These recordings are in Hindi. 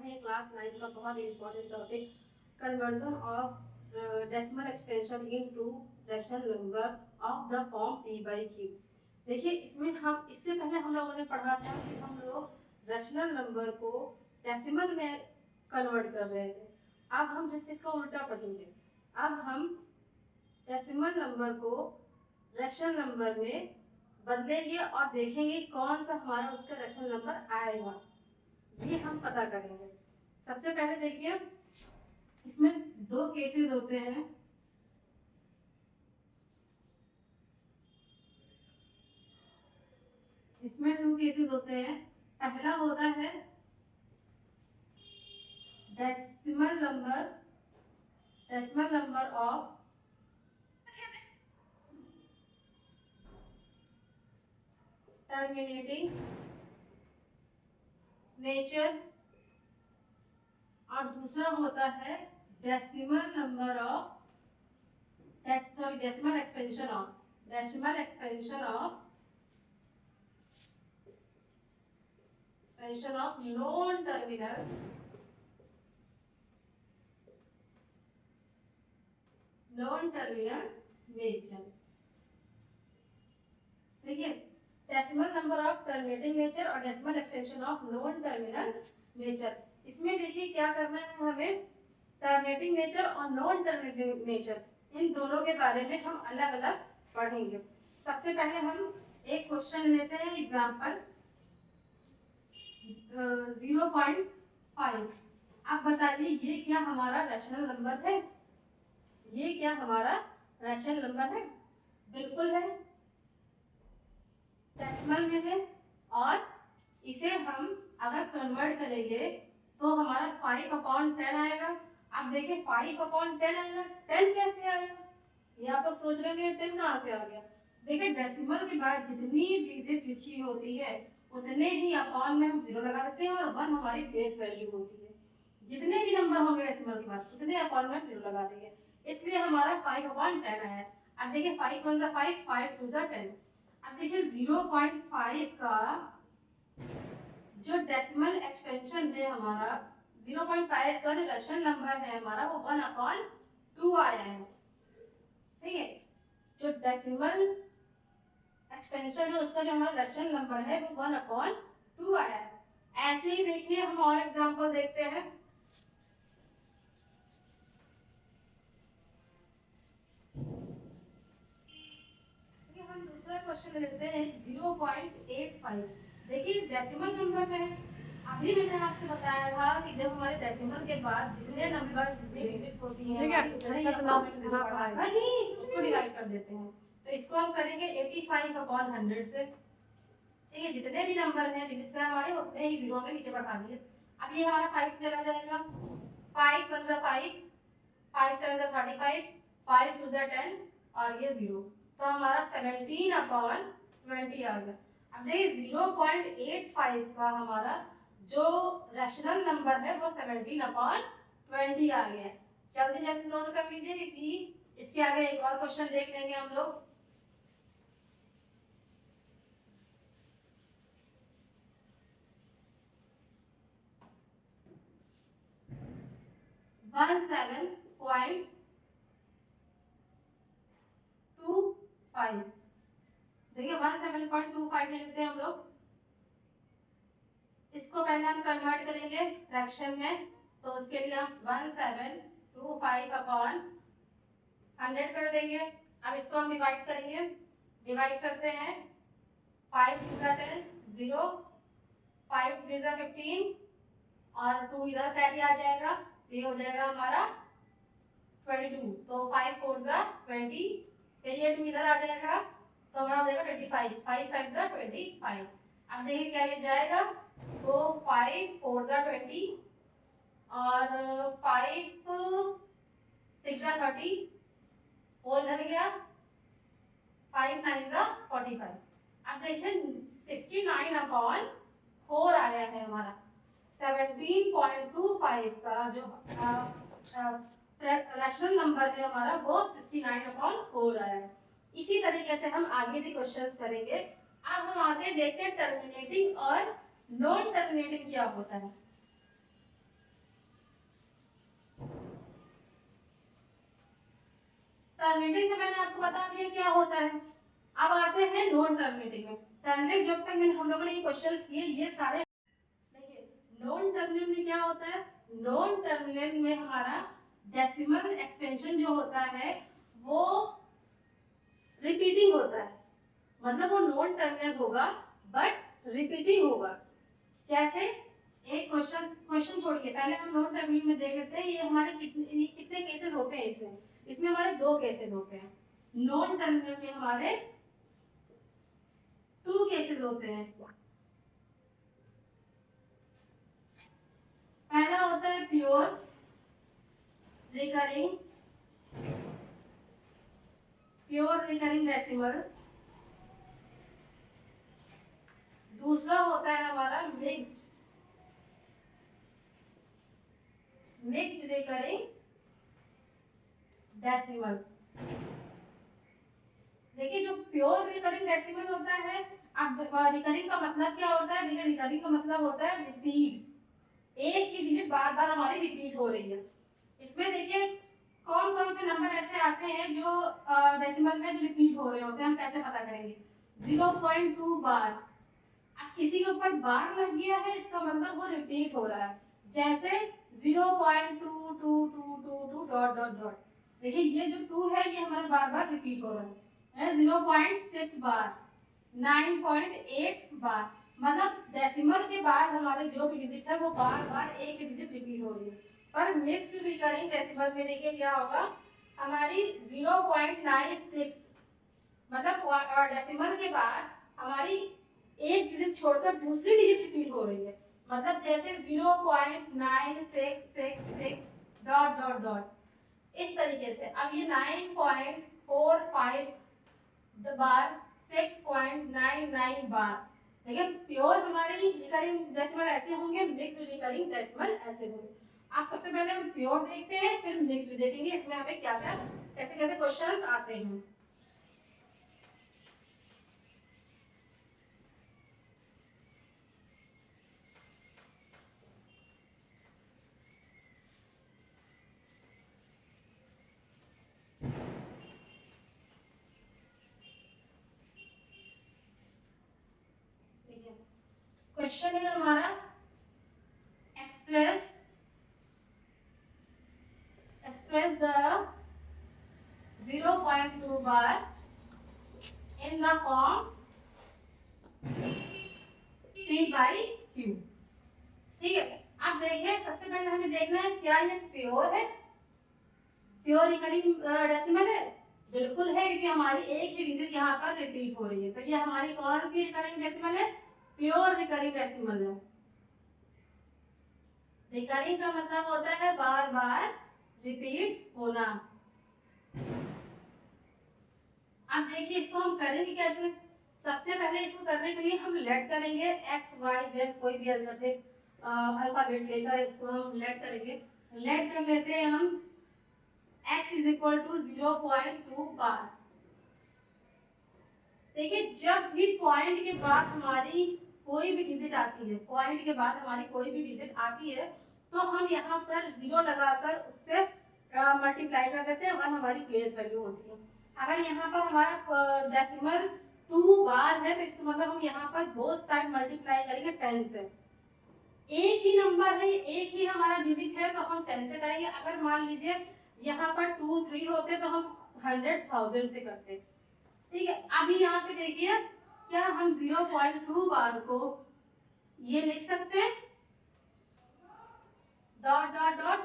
हैं क्लास 9 का बहुत important topic conversion of decimal expansion into rational number of the form p/q। देखिए इसमें हम इससे पहले हम लोगों ने पढ़ा था कि हम लोग रैशनल नंबर को डेसिमल में कन्वर्ट कर रहे थे। अब हम जैसे इसका उल्टा पढ़ेंगे। अब हम डेसिमल नंबर को रैशनल नंबर में बदलेंगे और देखेंगे कौन सा हमारा उसका रैशनल नंबर आएगा, ये हम पता करेंगे। सबसे पहले देखिए इसमें दो केसेस होते हैं। इसमें 2 केसेस होते हैं। पहला होता है decimal number of terminating nature और दूसरा होता है decimal expansion of non terminal nature. देखिए decimal number of terminating nature और decimal expansion of non terminal nature. इसमें देखिए क्या करना है, हमें टर्मिनेटिंग नेचर और नॉन टर्मिनेटिंग नेचर इन दोनों के बारे में हम अलग अलग पढ़ेंगे। सबसे पहले हम एक क्वेश्चन लेते हैं एग्जांपल 0.5। अब बताइए ये क्या हमारा रैशनल नंबर है? ये क्या हमारा रैशनल नंबर है? बिल्कुल है, डेसिमल में है और इसे हम अगर कन्वर्ट करेंगे तो हमारा 5/10 आएगा। अब देखिए 5/10 आएगा, 10 कैसे आएगा? ये आप लोग सोच रहे होंगे 10 कहाँ से आ गया। देखिए डेसिमल के बाद जितनी डिजिट लिखी होती है उतने ही अपॉन में हम 0 लगा देते हैं और 1 हमारी बेस वैल्यू होती है। जितने भी नंबर होंगे डेसिमल के बाद उतने अपॉन में 0 लगा देंगे, इसलिए हमारा 5/10 आया। अब देखिए 5 1 × 5, 5 2 × 10। अब देखिए 0.5 का जो डेसिमल एक्सपेंशन है हमारा, 0.5 का जो रैशनल नंबर है हमारा वो 1/2 आया है। ठीक है, जो डेसिमल एक्सपेंशन है उसका जो हमारा रैशनल नंबर है वो 1/2 आया है। ऐसे ही देखिए हम और एग्जांपल देखते हैं। हम दूसरा क्वेश्चन लेते हैं 0.85। देखिए डेसिमल नंबर में है। अभी मैंने आपसे बताया था कि जब हमारे डेसिमल के बाद जितने नंबर जितनी डिजिट्स होती हैं उसको डिवाइड कर देते हैं। तो इसको हम करेंगे 85/100 से। ठीक है, जितने भी नंबर हैं डिजिट्स हैं हमारे उतने ही 0 हमने नीचे बढ़ा दिए। अब ये हमारा 5 से चला जाएगा, 5 1 × 5, 5 7 × 35, 5 2 × 10 और ये 0, तो हमारा 17/20 आ गया। अब देखिए 0.85 का हमारा जो रैशनल नंबर है वो 17/20 आ गया। जल्दी जल्दी नोट कर लीजिए कि इसके आगे एक और क्वेश्चन देख लेंगे हम लोग। देखिए 17.25 लिखते हैं हम लोग। इसको पहले हम कन्वर्ट करेंगे फ्रैक्शन में, तो उसके लिए हम 1725/100 कर देंगे। अब इसको हम डिवाइड करेंगे, डिवाइड करते हैं 5 2 × 10 0, 5 3 × 15 और 2 इधर कैरी आ जाएगा, ये हो जाएगा हमारा 22। तो 5 4 × 20, फिर ये 2 इधर आ जाएगा तो हमारा हो जाएगा 25, 5 5 × 25। अब देखिए क्या ये जाएगा, तो 5 4 × 20 और 5 6 × 30 और इधर गया 5 9 × 45। अब देखिए 69/4 आया है हमारा। 17.25 का जो रैशनल नंबर है हमारा वो 69/4 आया है। इसी तरीके से हम आगे भी क्वेश्चंस करेंगे। अब हम आगे देखते हैं टर्मिनेटिंग और नॉन टर्मिनेटिंग क्या होता है। टर्मिनेटिंग तो मैंने आपको बता दिया क्या होता है। अब आते हैं नॉन टर्मिनेटिंग में। टर्मिनेटिंग जब तक मैंने हम लोगों ने ये क्वेश्चंस किए ये सारे देखिए। नॉन टर्मिनेटिंग में क्या होता है, नॉन टर्मिनेटिंग में हमारा डेसिमल एक्सपेंशन जो होता है वो रिपीटिंग होता है, मतलब वो नॉन टर्मिनल होगा बट रिपीटिंग होगा। जैसे एक क्वेश्चन छोड़िए, पहले हम नॉन टर्मिनल में देख लेते हैं ये हमारे कितने केसेस होते हैं। इसमें हमारे 2 केसेस होते हैं। नॉन टर्मिनल में हमारे 2 केसेस होते हैं। पहला होता है प्योर रिकरिंग डेसिमल। दूसरा होता है हमारा मिक्स्ड रिकरिंग डेसिमल। देखिए जो प्योर रिकरिंग डेसिमल होता है, अब रिकरिंग का मतलब क्या होता है, देखिए रिकरिंग का मतलब होता है रिपीट, एक ही डिजिट बार बार हमारी रिपीट हो रही है। इसमें देखिए कौन कौन से नंबर ऐसे आते हैं जो डेसिमल में जो रिपीट हो रहे होते हैं, हम कैसे पता करेंगे। 0.2 बार, अब किसी के ऊपर बार लग गया है इसका मतलब वो रिपीट हो रहा है। जैसे 0.2222 डॉट डॉट डॉट, देखिए ये जो 2 है ये हमारा बार बार रिपीट हो रहा है। 0.6 बार, 9.8 बार, मतलब डेसिमल के बाद हमारे जो भी डिजिट है वो बार बार एक ही डिजिट रिपीट हो रही है। पर मिक्स्ड रिकरिंग डेसिमल में देखिए क्या होगा, हमारी 0.96, मतलब डेसिमल के बाद हमारी एक डिजिट छोड़कर दूसरी डिजिट रिपीट हो रही है, मतलब जैसे 0.9666 डॉट डॉट डॉट, इस तरीके से। अब ये 9.45 बार, 6.99 बार। देखिए प्योर हमारी रिकरिंग डेसिमल ऐसे होंगे, मिक्स्ड रिकरिंग डेसिमल ऐसे होंगे। आप सबसे पहले हम प्योर देखते हैं फिर मिक्स्ड देखेंगे इसमें हमें क्या क्या कैसे कैसे क्वेश्चंस आते हैं। क्वेश्चन है हमारा express the 0.2 bar in the form P by Q। ठीक है, अब देखिए सबसे पहले हमें देखना है क्या ये प्योर है, प्योर रिकरिंग डेसिमल है। बिल्कुल है, क्योंकि हमारी एक ही डिजिट यहाँ पर रिपीट हो रही है, तो ये हमारी कौन सी रिकरिंग डेसिमल है, प्योर रिकरिंग डेसिमल है। रिकरिंग का मतलब होता है बार बार रिपीट होना। अब देखिए इसको हम करेंगे कैसे। सबसे पहले इसको करने के लिए हम लेट करेंगे एक्स वाई जेड, कोई भी अल्फाबेट लेकर इसको हम लेट करेंगे। लेट कर लेते हैं हम x इज इक्वल टू 0.2 बार। देखिए जब भी पॉइंट के बाद हमारी कोई भी डिजिट आती है, पॉइंट के बाद हमारी कोई भी डिजिट आती है, तो हम यहाँ पर 0 लगाकर उससे मल्टीप्लाई कर देते हैं, 1 हमारी प्लेस वैल्यू होती है। अगर यहाँ पर हमारा डेसिमल 2 बार है तो इसका मतलब हम यहाँ पर बोथ साइड मल्टीप्लाई करेंगे 10 से। एक ही नंबर है, एक ही हमारा डिजिट है तो हम 10 से करेंगे। अगर मान लीजिए यहाँ पर 2 3 होते तो हम 100,000 से करते। ठीक है, अभी यहाँ पे देखिए क्या हम 0.2 बार को ये लिख सकते हैं डॉट डॉट डॉट।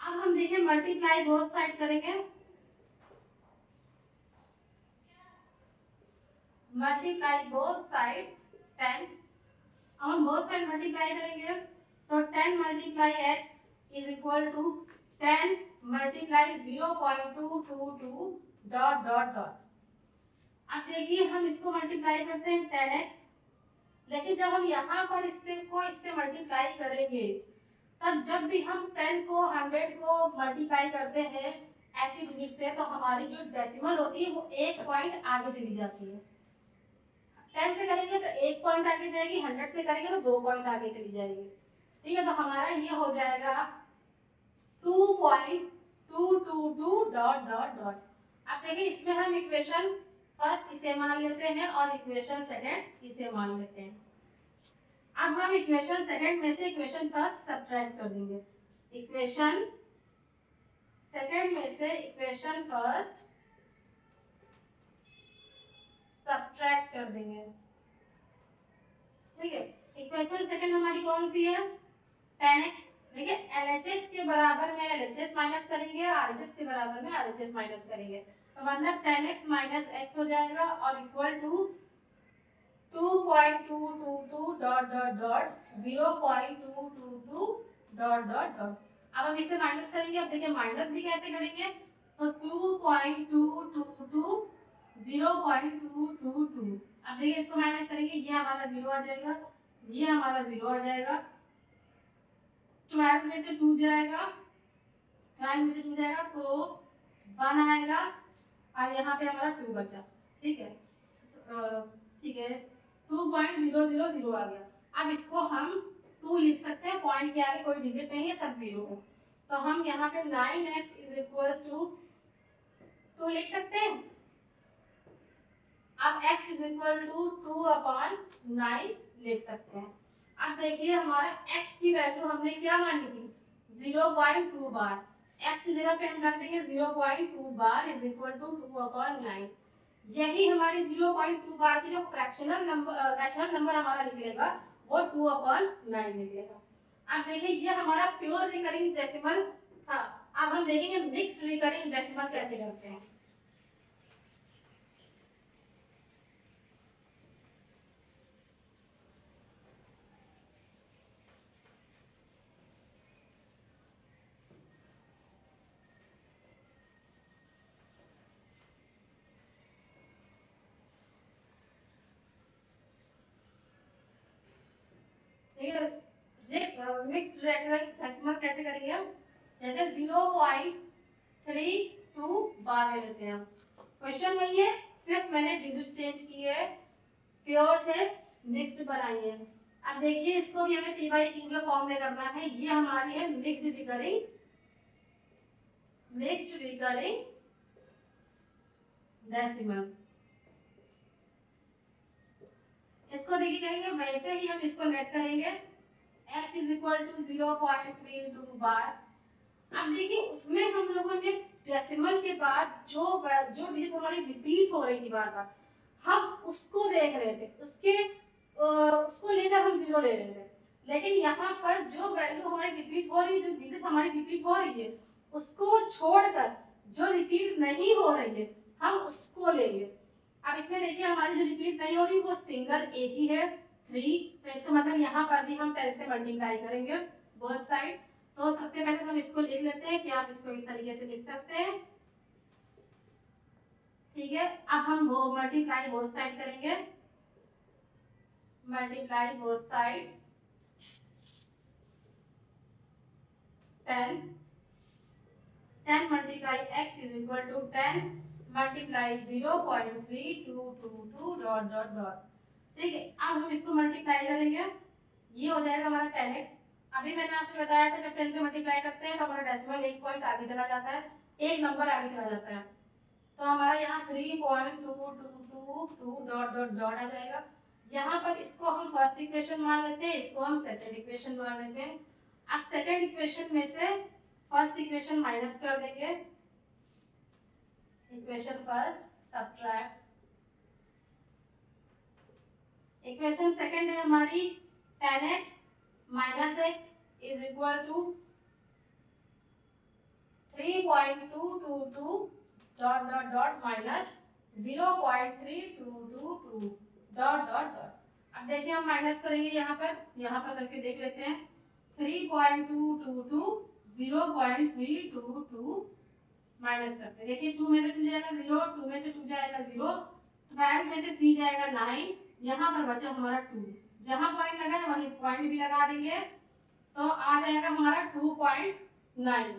अब हम देखिए मल्टीप्लाई बोथ साइड करेंगे, मल्टीप्लाई बोथ साइड 10। अब हम बोथ साइड मल्टीप्लाई करेंगे तो 10 multiply x is equal to 10 multiply 0.222 dot dot dot. अब देखिए हम इसको मल्टीप्लाई करते हैं 10x, लेकिन जब हम यहाँ पर इससे मल्टीप्लाई करेंगे तब जब भी हम 10 को 100 को मल्टीप्लाई करते हैं ऐसी डिजिट से, तो हमारी जो डेसिमल होती है वो एक पॉइंट आगे चली जाती है। 10 से करेंगे तो एक पॉइंट आगे जाएगी, 100 से करेंगे तो 2 पॉइंट आगे चली जाएगी। ठीक है, तो हमारा ये हो जाएगा 2 2 2 डॉट डॉट डॉट। अब देखिए इसमें हम इक्वेशन फर्स्ट इसे मान लेते हैं और इक्वेशन सेकंड इसे मान लेते हैं। अब हम इक्वेशन सेकंड में से इक्वेशन फर्स्ट सब्ट्रैक्ट कर देंगे। इक्वेशन सेकंड में से इक्वेशन फर्स्ट सब्ट्रैक्ट कर देंगे। ठीक है, इक्वेशन सेकंड हमारी कौन सी है? tan x। देखिए LHS के बराबर में LHS माइनस करेंगे, RHS के बराबर में RHS माइनस करेंगे, तो मतलब tan x माइनस x हो जाएगा और equal to 2.222 dot dot dot 0.222 dot dot dot. अब हम इसे माइनस करेंगे। अब देखिए माइनस भी कैसे करेंगे, तो 2.222 0.222। अब देखिए इसको माइनस करेंगे, ये हमारा 0 आ जाएगा, ये हमारा 0 आ जाएगा, 12 में से 2 जाएगा, 12 में से 2 जाएगा तो 1 आएगा और यहाँ पे हमारा 2 बचा। ठीक है, ठीक है, 2.000 आ गया। अब इसको हम 2 लिख सकते हैं, पॉइंट के आगे कोई डिजिट नहीं है, सब 0 है, तो हम यहाँ पे 9x इज इक्वल टू 2 लिख सकते हैं। अब x इज इक्वल टू 2/9 लिख सकते हैं। अब देखिए हमारा x की वैल्यू हमने क्या मानी थी, 0.2 बार। x की जगह पे हम रख देंगे 0.2 बार इज इक्वल टू 2/9। यही हमारी 0.2 बार की जो फ्रैक्शनल नंबर हमारा निकलेगा वो 2/9 निकलेगा। अब देखिए ये हमारा प्योर रिकरिंग डेसिमल था। अब हम देखेंगे मिक्स्ड रिकरिंग डेसिमल कैसे करते हैं। मिक्स्ड डेसिमल कैसे करेंगे हम, जैसे 0.32 बार ले लेते हैं। क्वेश्चन वही है, सिर्फ मैंने डिजिट चेंज किए है, प्योर से मिक्स्ड बनाई है। अब देखिए इसको भी हमें p by q के फॉर्म में करना है। ये हमारी है मिक्स्ड रिकरिंग डेसिमल। इसको देखिए करेंगे वैसे ही हम इसको लेट करेंगे, x इज इक्वल टू 0.32 बार। अब देखिए उसमें हम लोगों ने डेसिमल के बाद जो डिजिट हमारी रिपीट हो रही थी बार बार, हम उसको देख रहे थे, उसको लेकर हम 0 ले रहे थे। लेकिन यहाँ पर जो वैल्यू हमारी रिपीट हो रही है, जो डिजिट हमारी रिपीट हो रही है, उसको छोड़कर जो रिपीट नहीं हो रही है हम उसको लेंगे। अब इसमें देखिए हमारी जो रिपीट नहीं हो रही वो सिंगल एक ही है 3, तो इसका मतलब यहाँ पर भी हम 10 से मल्टीप्लाई करेंगे बोथ साइड। तो सबसे पहले तो हम इसको लिख लेते हैं कि आप इसको इस तरीके से लिख सकते हैं। ठीक है, अब हम वो मल्टीप्लाई बोथ साइड करेंगे, multiply both side 10 multiply x is equal to 10 multiply 0.3222 dot dot dot. ठीक है, अब हम इसको मल्टीप्लाई करेंगे, ये हो जाएगा हमारा 10x। अभी मैंने आपसे बताया था जब 10 से मल्टीप्लाई करते हैं तो हमारा डेसिमल एक पॉइंट आगे चला जाता है, एक नंबर आगे चला जाता है, तो हमारा यहाँ 3.222 डॉट डॉट डॉट आ जाएगा। यहाँ पर इसको हम फर्स्ट इक्वेशन मान लेते हैं, इसको हम सेकंड इक्वेशन मान लेते हैं। अब सेकंड इक्वेशन में से फर्स्ट इक्वेशन माइनस कर देंगे, equation first subtract, equation second है हमारी tan x minus x is equal to 3.222 dot dot dot minus 0.3222 dot dot dot. अब देखिए हम माइनस करेंगे, यहाँ पर करके देख लेते हैं, 3.222 0.322 माइनस करते हैं। देखिए 2 में से 2 जाएगा 0, 2 में से 2 जाएगा 0, 12 में से 3 जाएगा 9, यहाँ पर बचा हमारा 2, जहाँ पॉइंट लगा है वहीं पॉइंट भी लगा देंगे, तो आ जाएगा हमारा 2.9।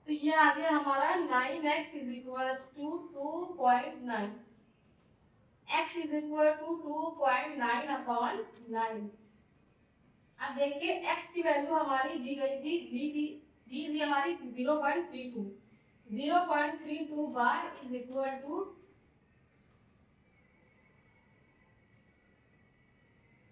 तो ये आ गया हमारा 9x is equal to 2.9, x is equal to 2.9/9। अब देखिए x की वैल्यू हमारी दी गई थी, थी हमारी 0.32, 0.32 बार इज इक्वल टू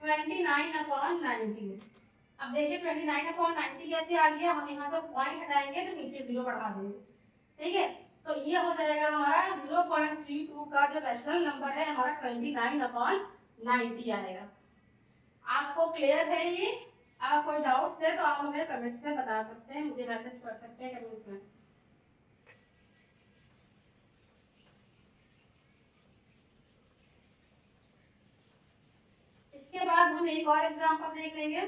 29/90। अब देखिए 29/90 कैसे आ गया, हम यहाँ से पॉइंट हटाएंगे तो नीचे 0 बढ़ा देंगे, ठीक है। तो ये हो जाएगा हमारा 0.32 का जो रैशनल नंबर है हमारा 29/90 आएगा। आपको क्लियर है ये? अगर कोई डाउट्स है तो आप हमें कमेंट्स में बता सकते हैं, मुझे मैसेज कर सकते हैं कमेंट्स में। इसके बाद हम एक और एग्जांपल देख लेंगे।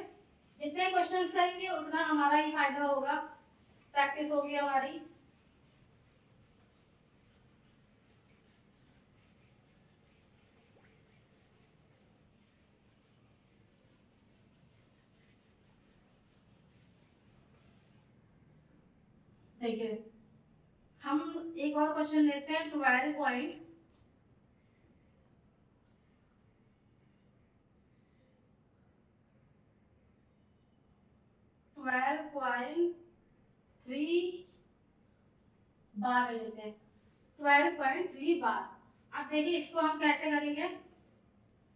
जितने क्वेश्चंस करेंगे उतना हमारा ही फायदा होगा, प्रैक्टिस होगी हमारी। देखिए हम एक और क्वेश्चन लेते हैं 12.3 बार लेते हैं, 12.3 बार। अब देखिए इसको हम कैसे करेंगे,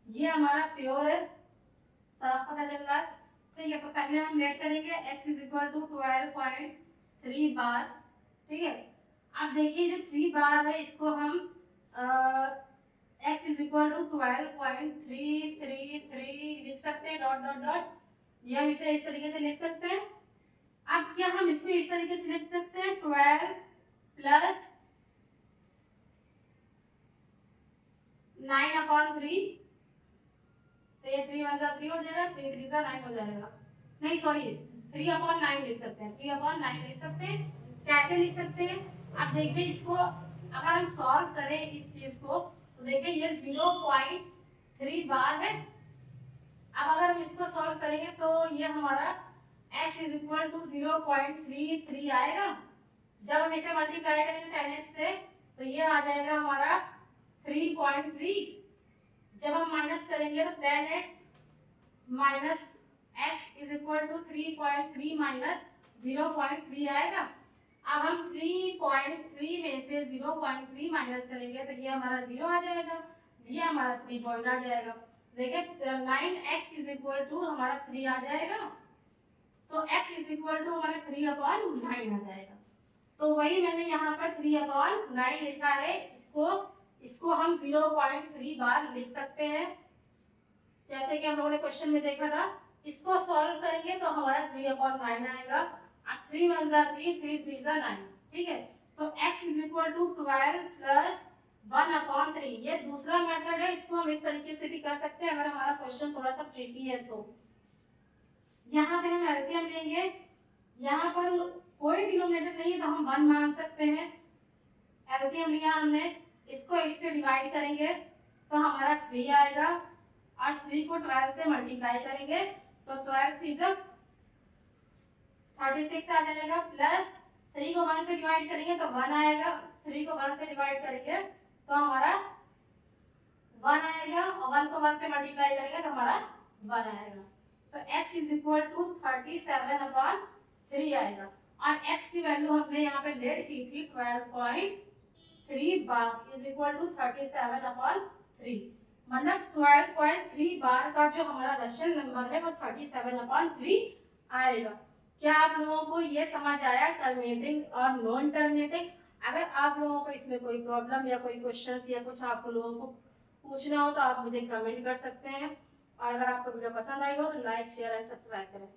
ये हमारा प्योर है, साफ पता चल रहा है, ठीक है। तो पहले हम लेट करेंगे x इज इक्वल टू 12.3 बार, ठीक है। अब देखिए जो 3 बार है इसको हम x इज इक्वल टू 12.333 लिख सकते हैं, डॉट डॉट डॉट, ये हम इसे इस तरीके से लिख सकते हैं। अब क्या हम इसको इस तरीके से लिख सकते हैं 12 प्लस 9/3, तो ये 3 1 3 हो जाएगा, 3 3 9 हो जाएगा, नहीं सॉरी 3/9 लिख सकते हैं, 3/9 लिख सकते हैं। कैसे लिख सकते हैं, अब देखिए इसको अगर हम सॉल्व करें इस चीज को तो देखिए ये 0.3 बार है। अब अगर हम इसको सॉल्व करेंगे तो ये हमारा x इज इक्वल टू 0.33 आएगा। जब हम इसे मल्टीप्लाई करेंगे 10x से तो ये आ जाएगा हमारा 3.3। जब हम माइनस करेंगे तो 10x minus x is equal to 3.3 minus 0.3 आएगा। अब हम 3.3 में से 0.3 माइनस करेंगे तो ये हमारा 0 आ जाएगा, ये हमारा 3 पॉइंट आ जाएगा। देखिए 9x इज इक्वल टू हमारा 3 आ जाएगा, तो x इज इक्वल टू हमारा 3/9 आ जाएगा। तो वही मैंने यहाँ पर 3/9 लिखा है, इसको हम 0.3 बार लिख सकते हैं, जैसे कि हम लोगों ने क्वेश्चन में देखा था। इसको सॉल्व करेंगे तो हमारा 3/9 आएगा। अब 3 1 3, 3 3 9, ठीक है। तो x is equal to 12 plus 1/3, ये दूसरा मेथड है, इसको हम इस तरीके से भी कर सकते हैं अगर हमारा क्वेश्चन थोड़ा सा ट्रिकी है तो। यहाँ पे हम एलसीएम लेंगे, यहाँ पर कोई डिनोमिनेटर नहीं है तो हम 1 मान सकते हैं। एलसीएम लिया हमने, इसको इससे डिवाइड करेंगे तो हमारा 3 आएगा, और 3 को 12 से मल्टीप्लाई करेंगे तो 12 3 36 आ जाएगा, प्लस 3 को 1 से डिवाइड करेंगे तो 1 आएगा, 3 को 1 से डिवाइड करेंगे तो हमारा 1 आएगा, और 1 को 1 से मल्टीप्लाई करेंगे तो हमारा 1 आएगा। तो x इज इक्वल टू 37/3 आएगा, और x की वैल्यू हमने यहाँ पे लेट की थी 12.3 बार इज इक्वल टू 37/3, मतलब 12.3 बार का जो हमारा रेशनल नंबर है वो 37/3 आएगा। क्या आप लोगों को ये समझ आया टर्मिनेटिंग और नॉन टर्मिनेटिंग? अगर आप लोगों को इसमें कोई प्रॉब्लम या कोई क्वेश्चंस या कुछ आप लोगों को पूछना हो तो आप मुझे कमेंट कर सकते हैं, और अगर आपको वीडियो पसंद आई हो तो लाइक शेयर एंड सब्सक्राइब करें।